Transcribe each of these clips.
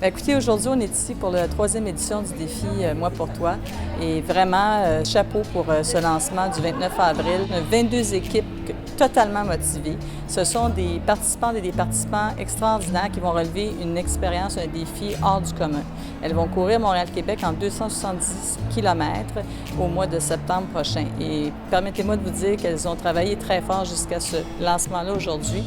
Écoutez, aujourd'hui, on est ici pour la 3e édition du défi Moi pour toi. Et vraiment, chapeau pour ce lancement du 29 avril. 22 équipes totalement motivées. Ce sont des participantes et des participants extraordinaires qui vont relever une expérience, un défi hors du commun. Elles vont courir Montréal-Québec en 270 km au mois de septembre prochain. Et permettez-moi de vous dire qu'elles ont travaillé très fort jusqu'à ce lancement-là aujourd'hui.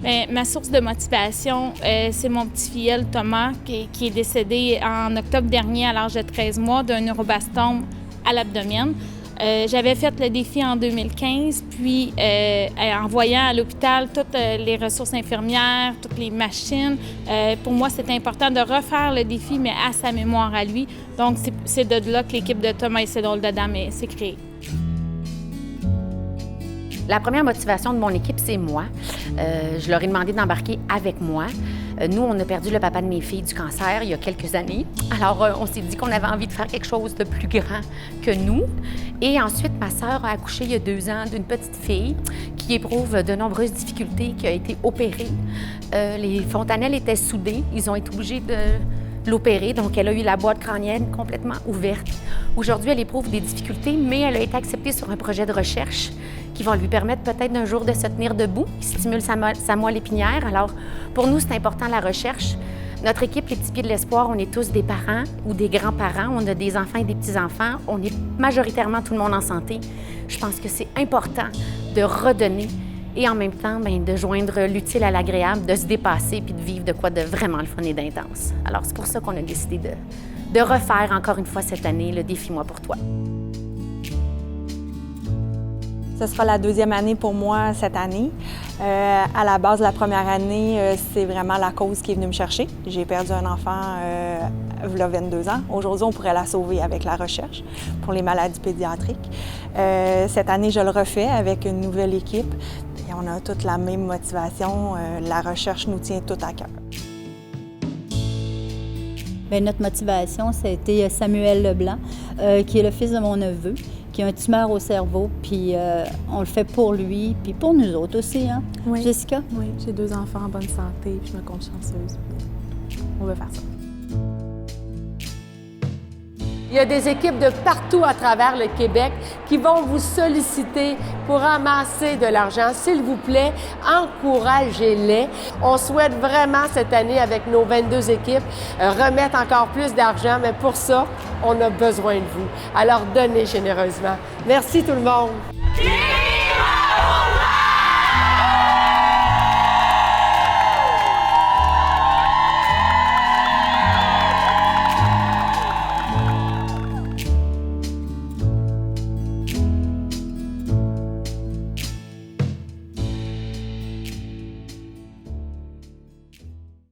Bien, ma source de motivation, c'est mon petit filleul Thomas qui est décédé en octobre dernier à l'âge de 13 mois d'un neurobastome à l'abdomen. J'avais fait le défi en 2015, puis en voyant à l'hôpital toutes les ressources infirmières, toutes les machines, pour moi, c'était important de refaire le défi, mais à sa mémoire à lui. Donc, c'est de là que l'équipe de Thomas et ses drôles de dames s'est créée. La première motivation de mon équipe, c'est moi. Je leur ai demandé d'embarquer avec moi. Nous, on a perdu le papa de mes filles du cancer il y a quelques années. Alors, on s'est dit qu'on avait envie de faire quelque chose de plus grand que nous. Et ensuite, ma sœur a accouché il y a 2 ans d'une petite fille qui éprouve de nombreuses difficultés, qui a été opérée. Les fontanelles étaient soudées. Ils ont été obligés de l'opérer, donc elle a eu la boîte crânienne complètement ouverte. Aujourd'hui, elle éprouve des difficultés, mais elle a été acceptée sur un projet de recherche qui va lui permettre peut-être d'un jour de se tenir debout, qui stimule sa moelle épinière. Alors, pour nous, c'est important la recherche. Notre équipe, les Petits Pieds de l'Espoir, on est tous des parents ou des grands-parents. On a des enfants et des petits-enfants. On est majoritairement tout le monde en santé. Je pense que c'est important de redonner et en même temps, bien, de joindre l'utile à l'agréable, de se dépasser puis de vivre de quoi de vraiment le fun et d'intense. Alors, c'est pour ça qu'on a décidé de refaire encore une fois cette année le défi Moi pour toi. Ce sera la 2e année pour moi cette année. À la base, la première année, c'est vraiment la cause qui est venue me chercher. J'ai perdu un enfant il y a 22 ans. Aujourd'hui, on pourrait la sauver avec la recherche pour les maladies pédiatriques. Cette année, je le refais avec une nouvelle équipe. Et on a toute la même motivation. La recherche nous tient tout à cœur. Bien, notre motivation, ça a été Samuel Leblanc, qui est le fils de mon neveu, qui a un tumeur au cerveau, puis on le fait pour lui, puis pour nous autres aussi, hein? Oui. Jessica? Oui, j'ai 2 enfants en bonne santé, puis je me compte chanceuse. On veut faire ça. Il y a des équipes de partout à travers le Québec qui vont vous solliciter pour amasser de l'argent. S'il vous plaît, encouragez-les. On souhaite vraiment cette année, avec nos 22 équipes, remettre encore plus d'argent, mais pour ça, on a besoin de vous. Alors, donnez généreusement. Merci tout le monde.